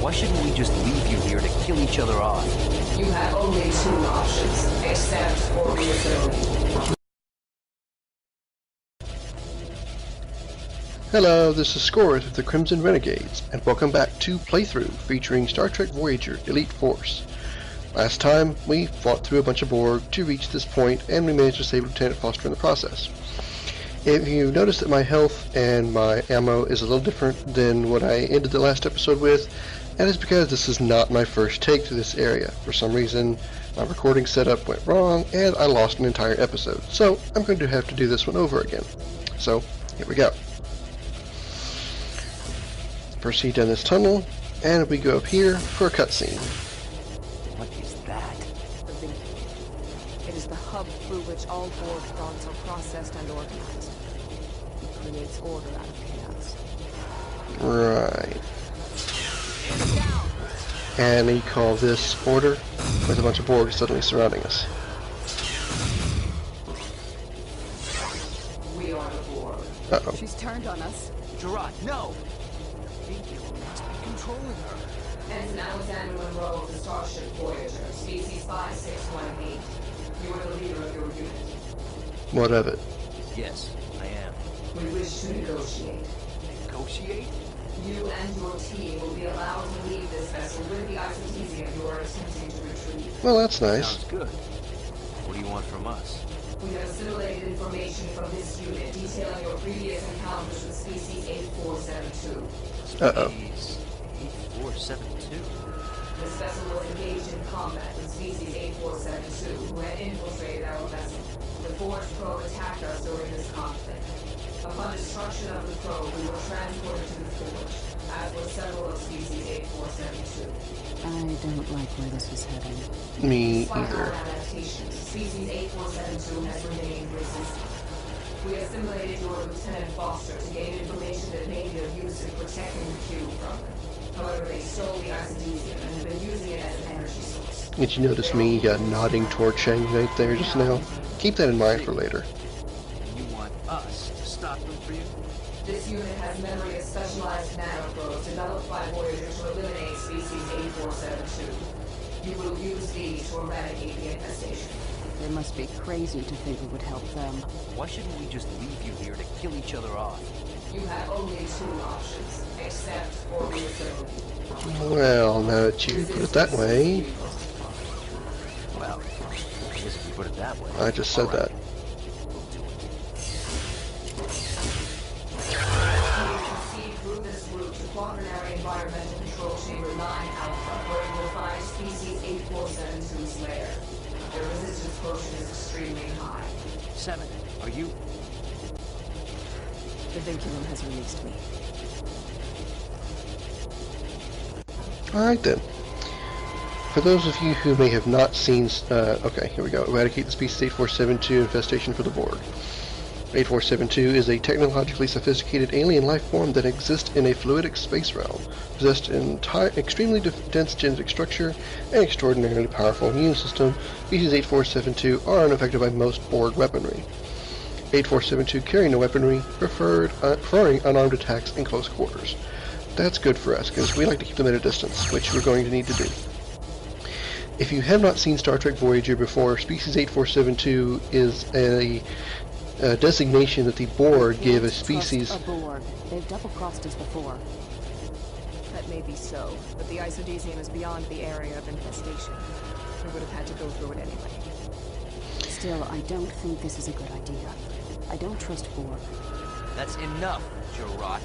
Why shouldn't we just leave you here to kill each other off? You have only two options, accept or reaffirm. Hello, this is Scoryth of the Crimson Renegades, and welcome back to Playthrough featuring Star Trek Voyager Elite Force. Last time, we fought through a bunch of Borg to reach this point, and we managed to save Lieutenant Foster in the process. If you notice that my health and my ammo is a little different than what I ended the last episode with, that is because this is not my first take to this area. For some reason, my recording setup went wrong, and I lost an entire episode. So, I'm going to have to do this one over again. So, here we go. Proceed down this tunnel, and we go up here for a cutscene. What is that? The Vinci. It is the hub through which all Borg thoughts are processed and organized. It creates order out of chaos. Right. And you call this order, with a bunch of Borg suddenly surrounding us. We are the Borg. Uh-oh. She's turned on us. Gerard, no! Vinculum must be controlling her. And Alexander Monroe of the Starship Voyager, species 5618. You are the leader of your unit. What of it? Yes, I am. We wish to negotiate. Negotiate? You and your team will be allowed to leave this vessel with the isodesium you are attempting to retrieve. Well, that's nice. Sounds good. What do you want from us? We have assimilated information from this unit detailing your previous encounters with species 8472. Uh-oh. Species 8472. This vessel was engaged in combat with species 8472, who had infiltrated our vessel. The Forge probe attacked us during this conflict. Upon destruction of the probe, we were transported to the Forge, as were several of species 8472. I don't like where this is heading. Me Despite our either. adaptations, species 8472 has remained resistant. We assimilated your Lieutenant Foster to gain information that may be of use in protecting the cube from them. However, they stole the isodesium and have been using it as an energy source. Did you notice me nodding toward Chang right there just now? Keep that in mind for later. And you want us to stop them for you? This unit has memory of specialized nanoprobes developed by Voyager to eliminate species 8472. You will use these to eradicate the infestation. They must be crazy to think we would help them. Why shouldn't we just leave you here to kill each other off? You have only two options, accept or reaffirm. Well, now that you put it that way, Well, I guess if you put it that way. I just said that. We'll do it. Proceed through this route to Quaternary Environmental Control Chamber 9 Alpha, where you will find species 8472's lair. Their resistance quotient is extremely high. 7, are you? The Vinculum has released me. Alright then. For those of you who may have not seen, okay, here we go. Eradicate the species 8472 infestation for the Borg. 8472 is a technologically sophisticated alien life form that exists in a fluidic space realm, possessed an extremely dense genetic structure, and extraordinarily powerful immune system. Species 8472 are unaffected by most Borg weaponry. 8472 carry no weaponry, preferring unarmed attacks in close quarters. That's good for us, because we like to keep them at a distance, which we're going to need to do. If you have not seen Star Trek Voyager before, Species 8472 is a designation that the Borg give a species. A Borg. They've double-crossed us before. That may be so, but the isodesium is beyond the area of infestation. We would have had to go through it anyway. Still, I don't think this is a good idea. I don't trust Borg. That's enough, Gerard.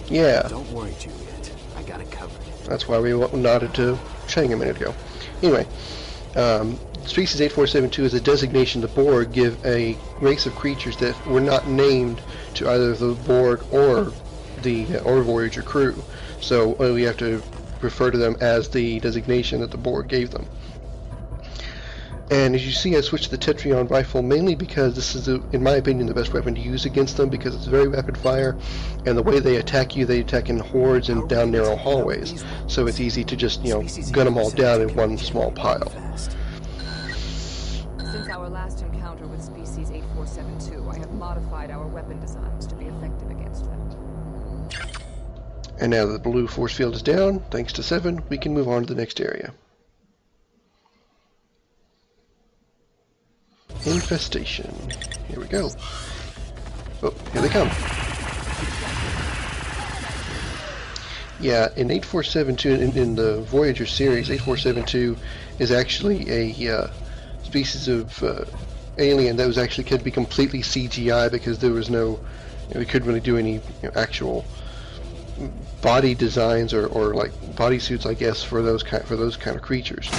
Yeah, Don't worry, Juliet. I got it covered. that's why we nodded to Chang a minute ago. Anyway, Species 8472 is a designation the Borg give a race of creatures that were not named to either the Borg or the Voyager crew. So we have to refer to them as the designation that the Borg gave them. And as you see, I switched to the Tetrion rifle mainly because this is, in my opinion, the best weapon to use against them, because it's very rapid fire, and the way they attack you, they attack in hordes and down narrow hallways. So it's easy to just, gun them all down in one small pile. Since our last encounter with species 8472, I have modified our weapon designs to be effective against them. And now that the blue force field is down, thanks to 7, we can move on to the next area. Infestation. Here we go. Oh, here they come. Yeah, in 8472, in the Voyager series, 8472 is actually a species of alien that was actually could be completely CGI because there was no, we couldn't really do any actual body designs or like bodysuits, I guess, for those kind of creatures,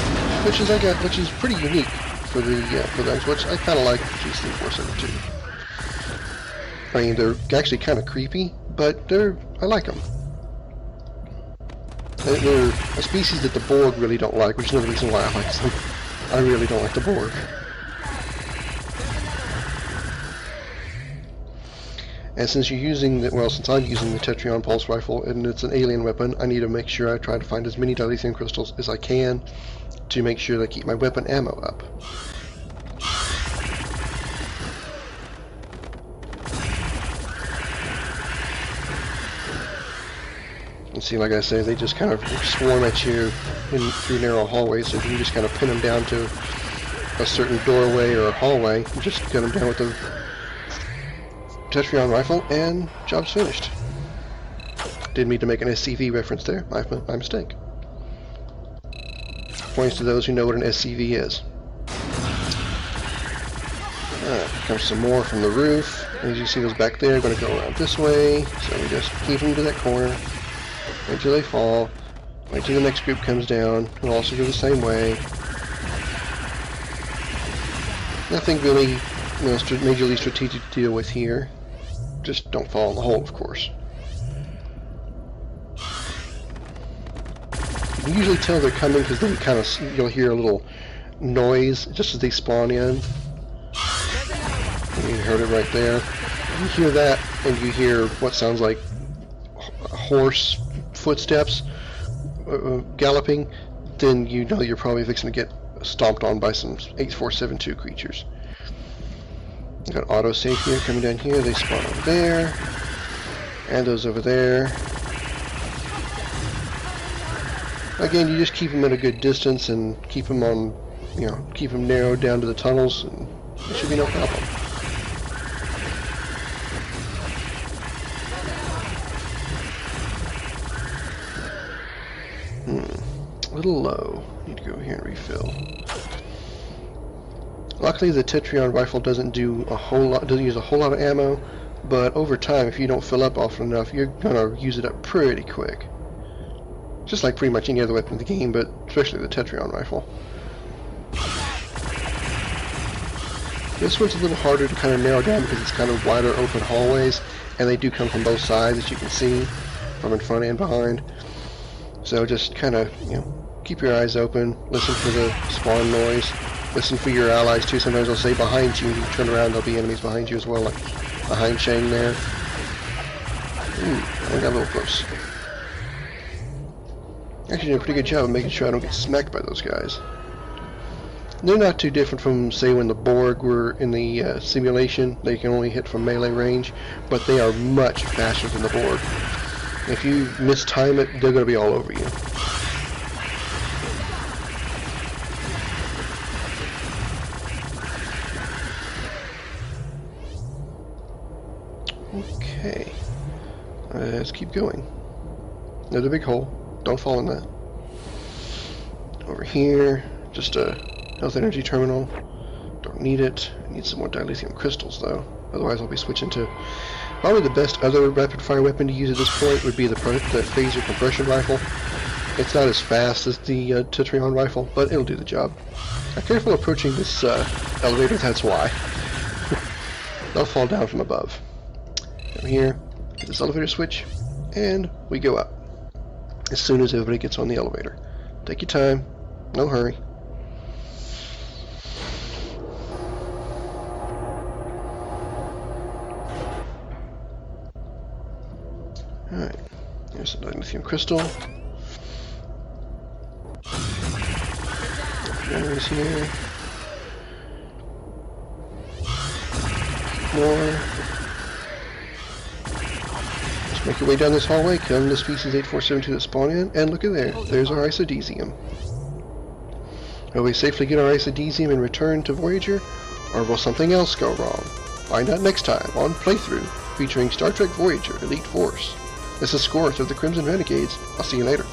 which is pretty unique for them, which I kind of like GC472. I mean, they're actually kind of creepy, but I like them. They're a species that the Borg really don't like, which is another reason why I like them. I really don't like the Borg. And since you're using since I'm using the Tetrion pulse rifle and it's an alien weapon, I need to make sure I try to find as many dilithium crystals as I can to make sure that I keep my weapon ammo up. And see, like I say, they just kind of swarm at you through narrow hallways, so you can just kind of pin them down to a certain doorway or a hallway, and just get them down with the Tetrion rifle, and job's finished. Didn't mean to make an SCV reference there, my mistake. Points to those who know what an SCV is. Comes some more from the roof. As you see those back there, going to go around this way, so we just keep them to that corner. Wait till they fall. Wait till the next group comes down. We'll also go the same way. Nothing really majorly strategic to deal with here. Just don't fall in the hole, of course. You can usually tell they're coming because then you'll hear a little noise just as they spawn in. You heard it right there. You hear that, and you hear what sounds like horse footsteps galloping, then you know you're probably fixing to get stomped on by some 8472 creatures. We've got autosave here coming down here. They spawn over there, and those over there. Again, you just keep them at a good distance and keep them on, keep them narrowed down to the tunnels, and there should be no problem. A little low. Need to go here and refill. Luckily, the Tetrion rifle doesn't use a whole lot of ammo, but over time, if you don't fill up often enough, you're gonna use it up pretty quick. Just like pretty much any other weapon in the game, but especially the Tetrion rifle. This one's a little harder to kind of narrow down because it's kind of wider open hallways, and they do come from both sides, as you can see, from in front and behind. So just kind of, keep your eyes open, listen for the spawn noise, listen for your allies too. Sometimes they'll say behind you, and you turn around, there'll be enemies behind you as well, like behind Shane there. I got a little close. Actually did a pretty good job of making sure I don't get smacked by those guys. They're not too different from, say, when the Borg were in the simulation. They can only hit from melee range, but they are much faster than the Borg. If you mistime it, they're going to be all over you. Okay. Let's keep going. Another big hole. Don't fall in that. Over here, just a health energy terminal. Don't need it. I need some more dilithium crystals, though. Otherwise, I'll be switching to... Probably the best other rapid-fire weapon to use at this point would be the phaser compression rifle. It's not as fast as the Tetrion rifle, but it'll do the job. Now, careful approaching this elevator, that's why. They'll fall down from above. Come here, hit this elevator switch, and we go up. As soon as everybody gets on the elevator. Take your time, no hurry. Alright, here's the lithium crystal. There's here. More. Make your way down this hallway, come to species 8472 that spawn in, and look at there. There's our isodesium. Will we safely get our isodesium and return to Voyager, or will something else go wrong? Find out next time on Playthrough, featuring Star Trek Voyager Elite Force. This is Scoryth of the Crimson Renegades. I'll see you later.